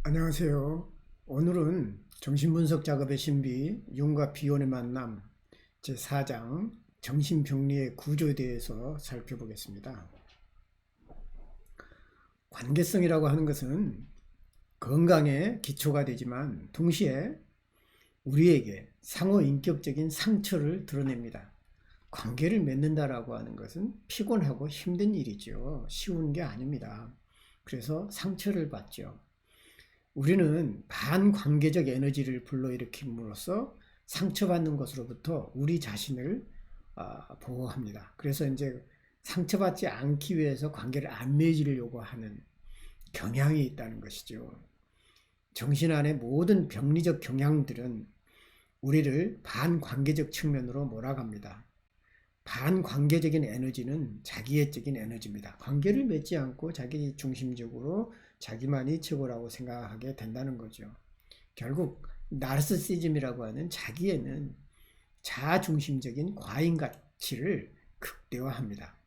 안녕하세요. 오늘은 정신분석 작업의 신비, 융과 비혼의 만남 제4장 정신병리의 구조에 대해서 살펴보겠습니다. 관계성이라고 하는 것은 건강의 기초가 되지만 동시에 우리에게 상호인격적인 상처를 드러냅니다. 관계를 맺는다라고 하는 것은 피곤하고 힘든 일이죠. 쉬운 게 아닙니다. 그래서 상처를 받죠. 우리는 반관계적 에너지를 불러일으킴으로써 상처받는 것으로부터 우리 자신을 보호합니다. 그래서 이제 상처받지 않기 위해서 관계를 안 맺으려고 하는 경향이 있다는 것이죠. 정신 안의 모든 병리적 경향들은 우리를 반관계적 측면으로 몰아갑니다. 반관계적인 에너지는 자기애적인 에너지입니다. 관계를 맺지 않고 자기 중심적으로 자기만이 최고라고 생각하게 된다는 거죠. 결국 나르시시즘이라고 하는 자기애는 자아중심적인 과잉 가치를 극대화합니다.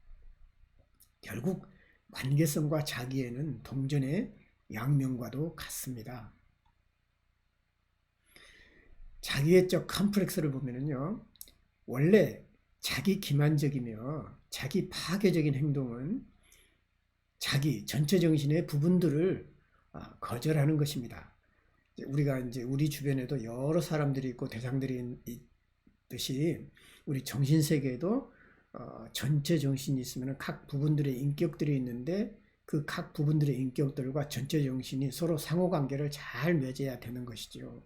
결국 관계성과 자기애는 동전의 양면과도 같습니다. 자기애적 컴플렉스를 보면요, 원래 자기 기만적이며 자기 파괴적인 행동은 자기 전체 정신의 부분들을 거절하는 것입니다. 우리가 이제 우리 주변에도 여러 사람들이 있고 대상들이 있듯이 우리 정신 세계에도 전체 정신이 있으면 각 부분들의 인격들이 있는데 그 각 부분들의 인격들과 전체 정신이 서로 상호관계를 잘 맺어야 되는 것이죠.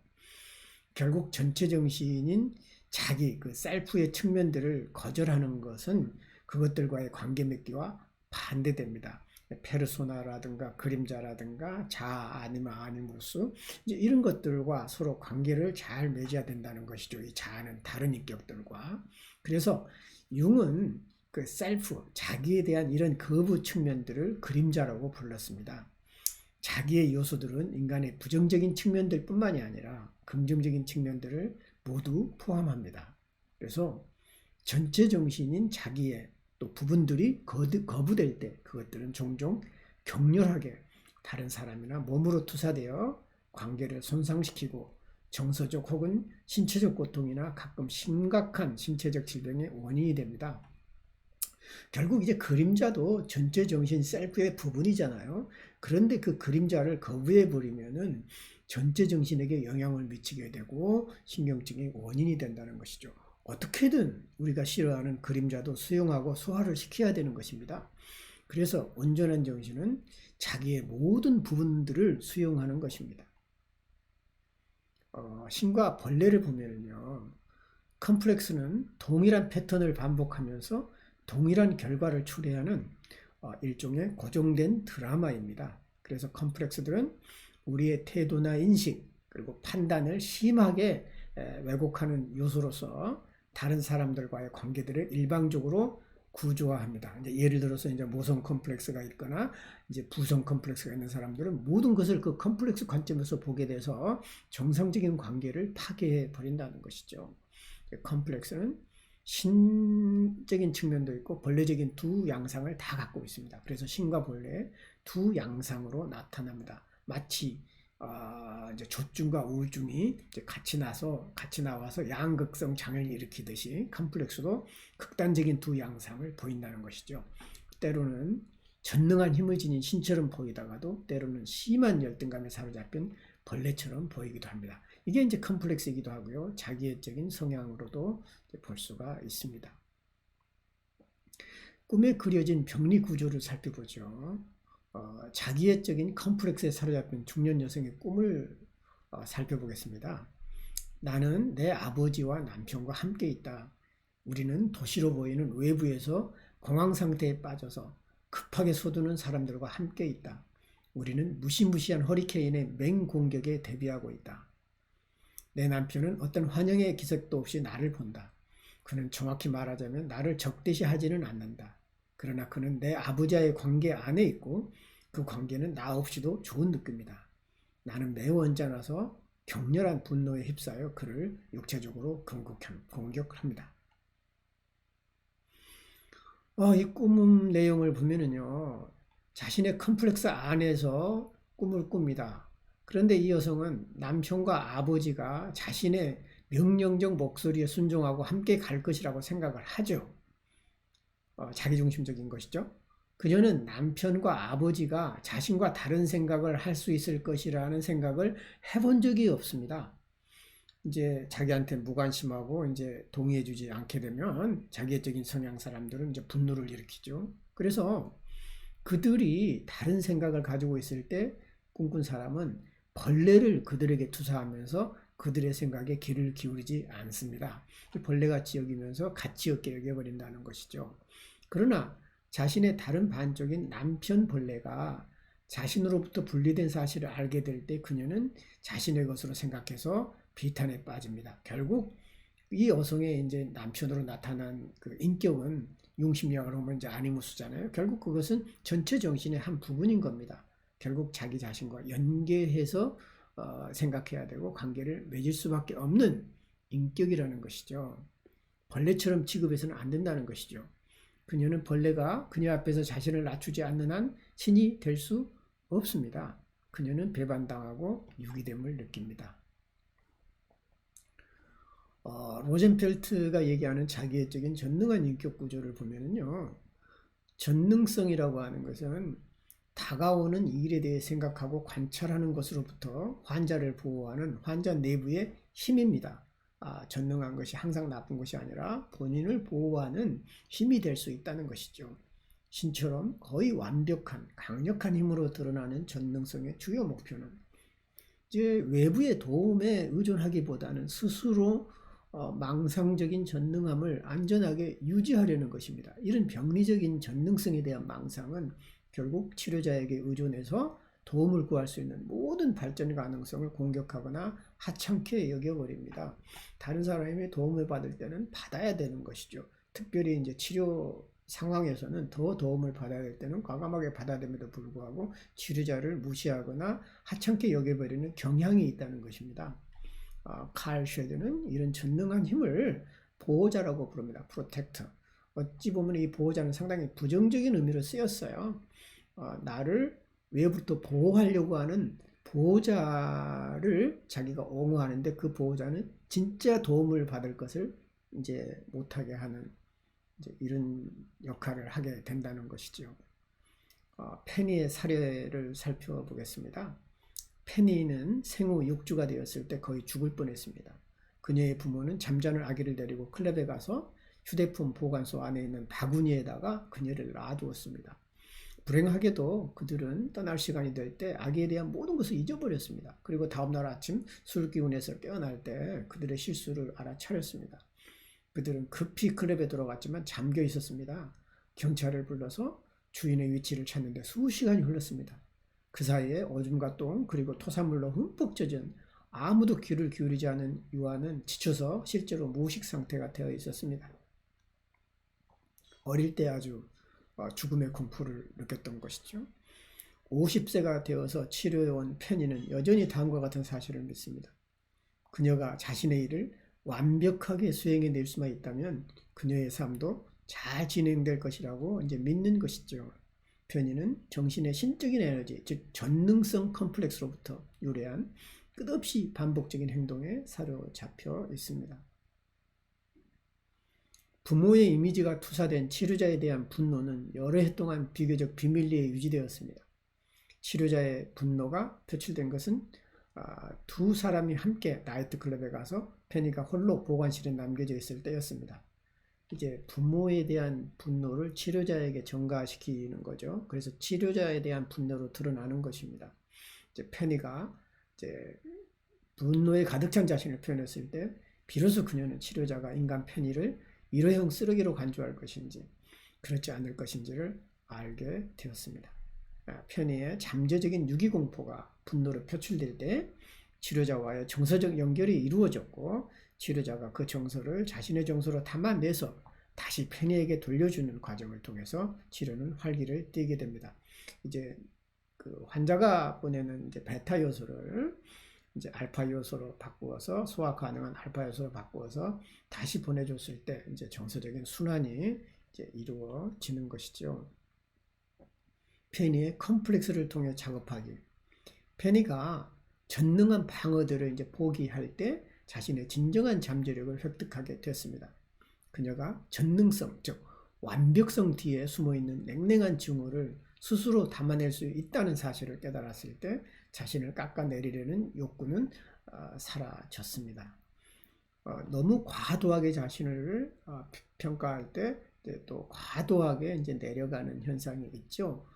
결국 전체 정신인 자기 그 셀프의 측면들을 거절하는 것은 그것들과의 관계 맺기와 반대됩니다. 페르소나라든가 그림자라든가 자아 아니면 아니무스 이제 이런 것들과 서로 관계를 잘 맺어야 된다는 것이죠. 이 자아는 다른 인격들과. 그래서 융은 그 셀프 자기에 대한 이런 거부 측면들을 그림자라고 불렀습니다. 자기의 요소들은 인간의 부정적인 측면들 뿐만이 아니라 긍정적인 측면들을 모두 포함합니다. 그래서 전체 정신인 자기의 또 부분들이 거부될 때 그것들은 종종 격렬하게 다른 사람이나 몸으로 투사되어 관계를 손상시키고 정서적 혹은 신체적 고통이나 가끔 심각한 신체적 질병의 원인이 됩니다. 결국 이제 그림자도 전체 정신 셀프의 부분이잖아요. 그런데 그 그림자를 거부해 버리면은 전체 정신에게 영향을 미치게 되고 신경증의 원인이 된다는 것이죠. 어떻게든 우리가 싫어하는 그림자도 수용하고 소화를 시켜야 되는 것입니다. 그래서 온전한 정신은 자기의 모든 부분들을 수용하는 것입니다. 신과 벌레를 보면요. 컴플렉스는 동일한 패턴을 반복하면서 동일한 결과를 초래하는 일종의 고정된 드라마입니다. 그래서 컴플렉스들은 우리의 태도나 인식 그리고 판단을 심하게 왜곡하는 요소로서 다른 사람들과의 관계들을 일방적으로 구조화합니다. 이제 예를 들어서 이제 모성 컴플렉스가 있거나 이제 부성 컴플렉스가 있는 사람들은 모든 것을 그 컴플렉스 관점에서 보게 돼서 정상적인 관계를 파괴해 버린다는 것이죠. 컴플렉스는 신적인 측면도 있고 벌레적인 두 양상을 다 갖고 있습니다. 그래서 신과 벌레 두 양상으로 나타납니다. 마치 이제 조증과 우울증이 이제 같이 나와서 양극성 장애를 일으키듯이 컴플렉스도 극단적인 두 양상을 보인다는 것이죠. 때로는 전능한 힘을 지닌 신처럼 보이다가도 때로는 심한 열등감에 사로잡힌 벌레처럼 보이기도 합니다. 이게 이제 컴플렉스이기도 하고요. 자기애적인 성향으로도 볼 수가 있습니다. 꿈에 그려진 병리 구조를 살펴보죠. 자기애적인 컴플렉스에 사로잡힌 중년 여성의 꿈을 살펴보겠습니다. 나는 내 아버지와 남편과 함께 있다. 우리는 도시로 보이는 외부에서 공황 상태에 빠져서 급하게 서두는 사람들과 함께 있다. 우리는 무시무시한 허리케인의 맹공격에 대비하고 있다. 내 남편은 어떤 환영의 기색도 없이 나를 본다. 그는 정확히 말하자면 나를 적대시하지는 않는다. 그러나 그는 내 아버지와의 관계 안에 있고 그 관계는 나 없이도 좋은 느낌이다. 나는 매우 언짢아서 격렬한 분노에 휩싸여 그를 육체적으로 공격합니다. 이 꿈 내용을 보면은요, 자신의 컴플렉스 안에서 꿈을 꿉니다. 그런데 이 여성은 남편과 아버지가 자신의 명령적 목소리에 순종하고 함께 갈 것이라고 생각을 하죠. 자기중심적인 것이죠. 그녀는 남편과 아버지가 자신과 다른 생각을 할 수 있을 것이라는 생각을 해본 적이 없습니다. 이제 자기한테 무관심하고 이제 동의해주지 않게 되면 자기애적인 성향 사람들은 이제 분노를 일으키죠. 그래서 그들이 다른 생각을 가지고 있을 때 꿈꾼 사람은 벌레를 그들에게 투사하면서 그들의 생각에 귀를 기울이지 않습니다. 벌레같이 여기면서 가치 없게 여겨버린다는 것이죠. 그러나 자신의 다른 반쪽인 남편 벌레가 자신으로부터 분리된 사실을 알게 될 때 그녀는 자신의 것으로 생각해서 비탄에 빠집니다. 결국 이 여성의 이제 남편으로 나타난 그 인격은 융심리학을 하면 이제 아니무스잖아요. 결국 그것은 전체 정신의 한 부분인 겁니다. 결국 자기 자신과 연계해서 생각해야 되고 관계를 맺을 수밖에 없는 인격이라는 것이죠. 벌레처럼 취급해서는 안 된다는 것이죠. 그녀는 벌레가 그녀 앞에서 자신을 낮추지 않는 한 신이 될 수 없습니다. 그녀는 배반당하고 유기됨을 느낍니다. 로젠펠트가 얘기하는 자기애적인 전능한 인격 구조를 보면은요, 전능성이라고 하는 것은 다가오는 일에 대해 생각하고 관찰하는 것으로부터 환자를 보호하는 환자 내부의 힘입니다. 전능한 것이 항상 나쁜 것이 아니라 본인을 보호하는 힘이 될 수 있다는 것이죠. 신처럼 거의 완벽한 강력한 힘으로 드러나는 전능성의 주요 목표는 이제 외부의 도움에 의존하기보다는 스스로 망상적인 전능함을 안전하게 유지하려는 것입니다. 이런 병리적인 전능성에 대한 망상은 결국 치료자에게 의존해서 도움을 구할 수 있는 모든 발전 가능성을 공격하거나 하찮게 여겨버립니다. 다른 사람의 도움을 받을 때는 받아야 되는 것이죠. 특별히 이제 치료 상황에서는 더 도움을 받아야 될 때는 과감하게 받아야 됨에도 불구하고 치료자를 무시하거나 하찮게 여겨버리는 경향이 있다는 것입니다. 칼 쉐드는 이런 전능한 힘을 보호자라고 부릅니다. 프로텍터. 어찌 보면 이 보호자는 상당히 부정적인 의미로 쓰였어요. 나를 외부부터 보호하려고 하는 보호자를 자기가 옹호하는데 그 보호자는 진짜 도움을 받을 것을 이제 못하게 하는 이제 이런 역할을 하게 된다는 것이죠. 페니의 사례를 살펴보겠습니다. 페니는 생후 6주가 되었을 때 거의 죽을 뻔했습니다. 그녀의 부모는 잠자는 아기를 데리고 클럽에 가서 휴대폰 보관소 안에 있는 바구니에다가 그녀를 놔두었습니다. 불행하게도 그들은 떠날 시간이 될 때 아기에 대한 모든 것을 잊어버렸습니다. 그리고 다음날 아침 술 기운에서 깨어날 때 그들의 실수를 알아차렸습니다. 그들은 급히 클럽에 들어갔지만 잠겨 있었습니다. 경찰을 불러서 주인의 위치를 찾는데 수시간이 흘렀습니다. 그 사이에 오줌과 똥 그리고 토사물로 흠뻑 젖은 아무도 귀를 기울이지 않은 유아는 지쳐서 실제로 무의식 상태가 되어 있었습니다. 어릴 때 아주 죽음의 공포를 느꼈던 것이죠. 50세가 되어서 치료해온 페니는 여전히 다음과 같은 사실을 믿습니다. 그녀가 자신의 일을 완벽하게 수행해낼 수만 있다면 그녀의 삶도 잘 진행될 것이라고 이제 믿는 것이죠. 페니는 정신의 신적인 에너지, 즉 전능성 컴플렉스로부터 유래한 끝없이 반복적인 행동에 사로잡혀 있습니다. 부모의 이미지가 투사된 치료자에 대한 분노는 여러 해 동안 비교적 비밀리에 유지되었습니다. 치료자의 분노가 표출된 것은 두 사람이 함께 나이트클럽에 가서 페니가 홀로 보관실에 남겨져 있을 때였습니다. 이제 부모에 대한 분노를 치료자에게 전가시키는 거죠. 그래서 치료자에 대한 분노로 드러나는 것입니다. 이제 페니가 이제 분노에 가득 찬 자신을 표현했을 때 비로소 그녀는 치료자가 인간 페니를 일회용 쓰레기로 간주할 것인지 그렇지 않을 것인지를 알게 되었습니다. 페니의 잠재적인 유기공포가 분노로 표출될 때 치료자와의 정서적 연결이 이루어졌고 치료자가 그 정서를 자신의 정서로 담아내서 다시 페니에게 돌려주는 과정을 통해서 치료는 활기를 띠게 됩니다. 이제 그 환자가 보내는 이제 베타 요소를 이제 알파 요소로 바꾸어서 소화 가능한 알파 요소로 바꾸어서 다시 보내줬을 때 이제 정서적인 순환이 이제 이루어지는 것이죠. 페니의 컴플렉스를 통해 작업하기. 페니가 전능한 방어들을 이제 포기할 때 자신의 진정한 잠재력을 획득하게 됐습니다. 그녀가 전능성, 즉 완벽성 뒤에 숨어있는 냉랭한 증오를 스스로 담아낼 수 있다는 사실을 깨달았을 때 자신을 깎아내리려는 욕구는 사라졌습니다. 너무 과도하게 자신을 평가할 때 또 과도하게 이제 내려가는 현상이 있죠.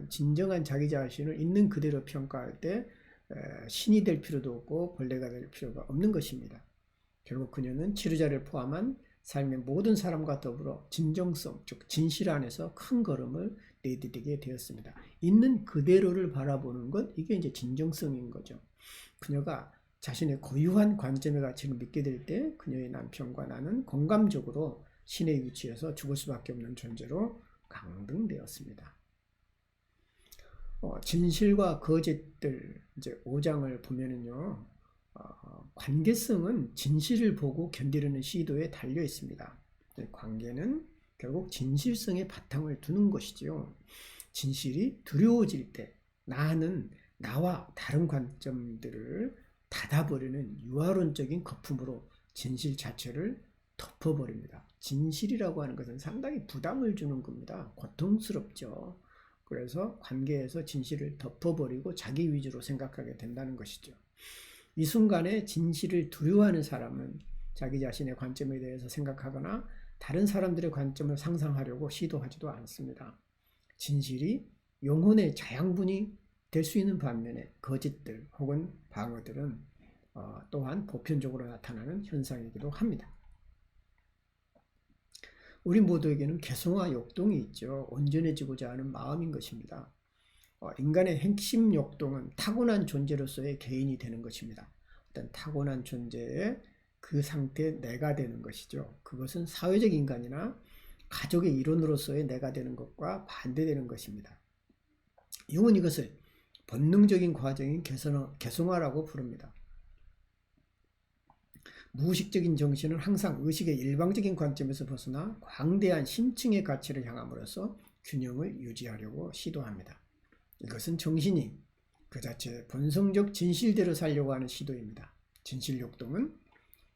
진정한 자기 자신을 있는 그대로 평가할 때 신이 될 필요도 없고 벌레가 될 필요가 없는 것입니다. 결국 그녀는 치료자를 포함한 삶의 모든 사람과 더불어 진정성, 즉 진실 안에서 큰 걸음을 내디디게 되었습니다. 있는 그대로를 바라보는 것, 이게 이제 진정성인 거죠. 그녀가 자신의 고유한 관점의 가치를 믿게 될 때 그녀의 남편과 나는 공감적으로 신의 위치에서 죽을 수밖에 없는 존재로 강등되었습니다. 진실과 거짓들 이제 5장을 보면은요, 관계성은 진실을 보고 견디려는 시도에 달려 있습니다. 관계는 결국 진실성에 바탕을 두는 것이지요. 진실이 두려워질 때 나는 나와 다른 관점들을 닫아버리는 유아론적인 거품으로 진실 자체를 덮어버립니다. 진실이라고 하는 것은 상당히 부담을 주는 겁니다. 고통스럽죠. 그래서 관계에서 진실을 덮어버리고 자기 위주로 생각하게 된다는 것이죠. 이 순간에 진실을 두려워하는 사람은 자기 자신의 관점에 대해서 생각하거나 다른 사람들의 관점을 상상하려고 시도하지도 않습니다. 진실이 영혼의 자양분이 될 수 있는 반면에 거짓들 혹은 방어들은 또한 보편적으로 나타나는 현상이기도 합니다. 우리 모두에게는 개성과 역동이 있죠. 온전해지고자 하는 마음인 것입니다. 인간의 핵심 역동은 타고난 존재로서의 개인이 되는 것입니다. 어떤 타고난 존재의 그 상태의 내가 되는 것이죠. 그것은 사회적 인간이나 가족의 일원으로서의 내가 되는 것과 반대되는 것입니다. 영은 이것을 본능적인 과정인 개성화라고 부릅니다. 무의식적인 정신은 항상 의식의 일방적인 관점에서 벗어나 광대한 심층의 가치를 향함으로써 균형을 유지하려고 시도합니다. 이것은 정신이 그 자체의 본성적 진실대로 살려고 하는 시도입니다. 진실욕동은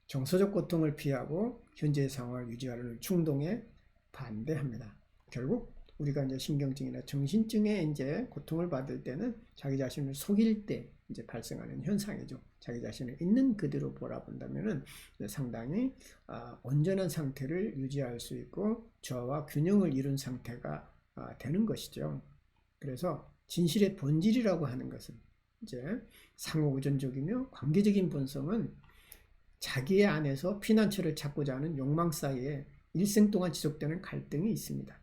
정서적 고통을 피하고 현재의 상황을 유지하려는 충동에 반대합니다. 결국 우리가 이제 신경증이나 정신증에 이제 고통을 받을 때는 자기 자신을 속일 때 이제 발생하는 현상이죠. 자기 자신을 있는 그대로 바라본다면은 상당히 온전한 상태를 유지할 수 있고 저와 균형을 이룬 상태가 되는 것이죠. 그래서 진실의 본질이라고 하는 것은 이제 상호의존적이며 관계적인 본성은 자기의 안에서 피난처를 찾고자 하는 욕망 사이에 일생 동안 지속되는 갈등이 있습니다.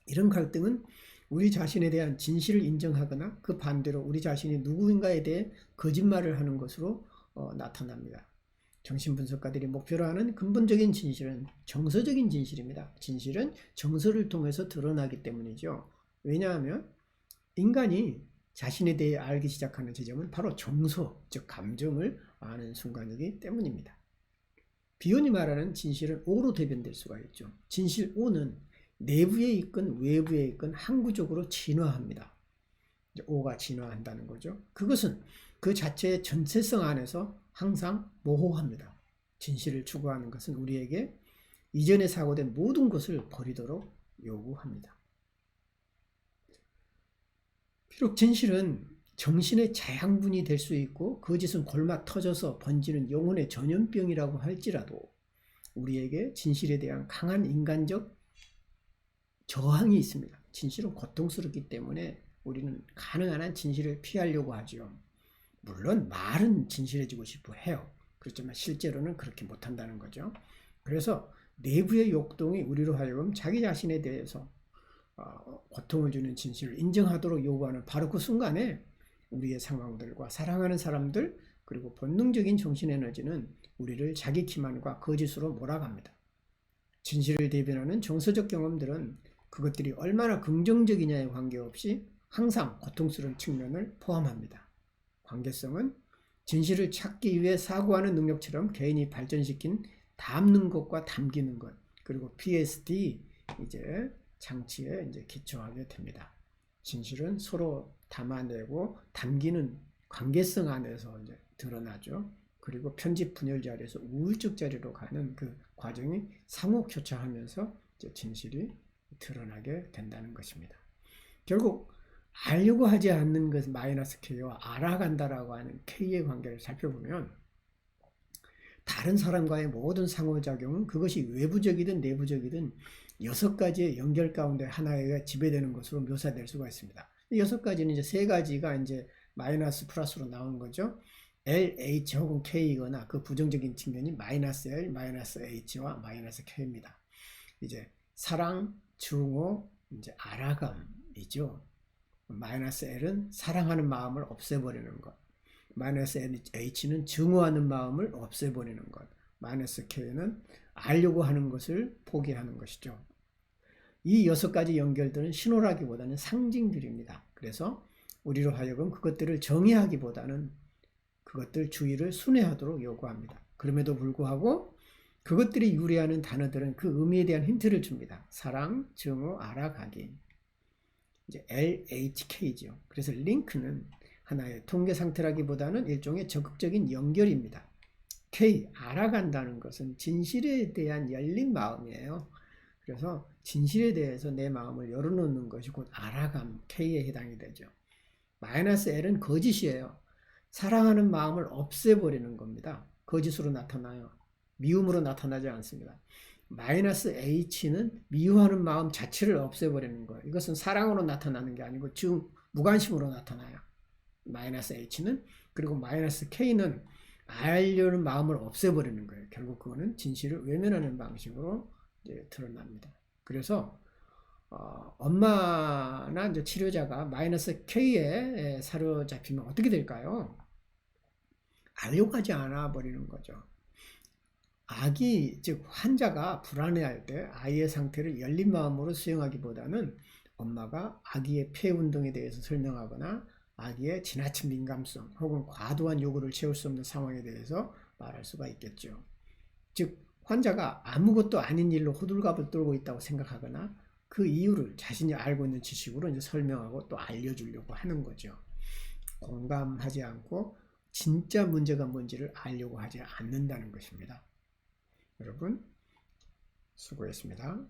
이런 갈등은 우리 자신에 대한 진실을 인정하거나 그 반대로 우리 자신이 누구인가에 대해 거짓말을 하는 것으로 나타납니다. 정신분석가들이 목표로 하는 근본적인 진실은 정서적인 진실입니다. 진실은 정서를 통해서 드러나기 때문이죠. 왜냐하면 인간이 자신에 대해 알기 시작하는 지점은 바로 정서, 즉 감정을 아는 순간이기 때문입니다. 비혼이 말하는 진실은 O로 대변될 수가 있죠. 진실 O는 내부에 있건 외부에 있건 항구적으로 진화합니다. O가 진화한다는 거죠. 그것은 그 자체의 전체성 안에서 항상 모호합니다. 진실을 추구하는 것은 우리에게 이전에 사고된 모든 것을 버리도록 요구합니다. 비록 진실은 정신의 자양분이 될 수 있고 거짓은 골마 터져서 번지는 영혼의 전염병이라고 할지라도 우리에게 진실에 대한 강한 인간적 저항이 있습니다. 진실은 고통스럽기 때문에 우리는 가능한 한 진실을 피하려고 하죠. 물론 말은 진실해지고 싶어 해요. 그렇지만 실제로는 그렇게 못한다는 거죠. 그래서 내부의 욕동이 우리로 하여금 자기 자신에 대해서 고통을 주는 진실을 인정하도록 요구하는 바로 그 순간에 우리의 상황들과 사랑하는 사람들 그리고 본능적인 정신에너지는 우리를 자기 기만과 거짓으로 몰아갑니다. 진실을 대변하는 정서적 경험들은 그것들이 얼마나 긍정적이냐에 관계없이 항상 고통스러운 측면을 포함합니다. 관계성은 진실을 찾기 위해 사고하는 능력처럼 개인이 발전시킨 담는 것과 담기는 것 그리고 PSD 이제 장치에 이제 기초하게 됩니다. 진실은 서로 담아내고 담기는 관계성 안에서 이제 드러나죠. 그리고 편집 분열 자리에서 우울적 자리로 가는 그 과정이 상호 교차하면서 이제 진실이 드러나게 된다는 것입니다. 결국 알려고 하지 않는 것은 마이너스 K와 알아간다라고 하는 K의 관계를 살펴보면 다른 사람과의 모든 상호작용은 그것이 외부적이든 내부적이든 6가지의 연결 가운데 하나에 지배되는 것으로 묘사될 수가 있습니다. 6가지는 이제 3가지가 이제 마이너스 플러스로 나오는 거죠. L, H 혹은 K이거나 그 부정적인 측면이 마이너스 L, 마이너스 H와 마이너스 K입니다. 이제 사랑, 증오, 이제 알아감이죠. 마이너스 L은 사랑하는 마음을 없애버리는 것. 마이너스 H는 증오하는 마음을 없애버리는 것. 마이너스 K는 알려고 하는 것을 포기하는 것이죠. 이 6가지 연결들은 신호라기보다는 상징들입니다. 그래서 우리로 하여금 그것들을 정의하기보다는 그것들 주의를 순회하도록 요구합니다. 그럼에도 불구하고 그것들이 유래하는 단어들은 그 의미에 대한 힌트를 줍니다. 사랑, 증오, 알아가기. 이제 LHK죠. 그래서 링크는 하나의 통계 상태라기보다는 일종의 적극적인 연결입니다. K, 알아간다는 것은 진실에 대한 열린 마음이에요. 그래서 진실에 대해서 내 마음을 열어놓는 것이 곧 알아감, K에 해당이 되죠. 마이너스 L은 거짓이에요. 사랑하는 마음을 없애버리는 겁니다. 거짓으로 나타나요. 미움으로 나타나지 않습니다. 마이너스 H는 미워하는 마음 자체를 없애버리는 거예요. 이것은 사랑으로 나타나는 게 아니고 무관심으로 나타나요. 마이너스 H는. 그리고 마이너스 K는 알려는 마음을 없애버리는 거예요. 결국 그거는 진실을 외면하는 방식으로 이제 드러납니다. 그래서 엄마나 이제 치료자가 마이너스 K에 사로잡히면 어떻게 될까요? 알려고 하지 않아 버리는 거죠. 아기, 즉 환자가 불안해할 때 아이의 상태를 열린 마음으로 수용하기보다는 엄마가 아기의 폐 운동에 대해서 설명하거나 아기의 지나친 민감성 혹은 과도한 요구를 채울 수 없는 상황에 대해서 말할 수가 있겠죠. 즉 환자가 아무것도 아닌 일로 호들갑을 떨고 있다고 생각하거나 그 이유를 자신이 알고 있는 지식으로 이제 설명하고 또 알려주려고 하는 거죠. 공감하지 않고 진짜 문제가 뭔지를 알려고 하지 않는다는 것입니다. 여러분 수고했습니다.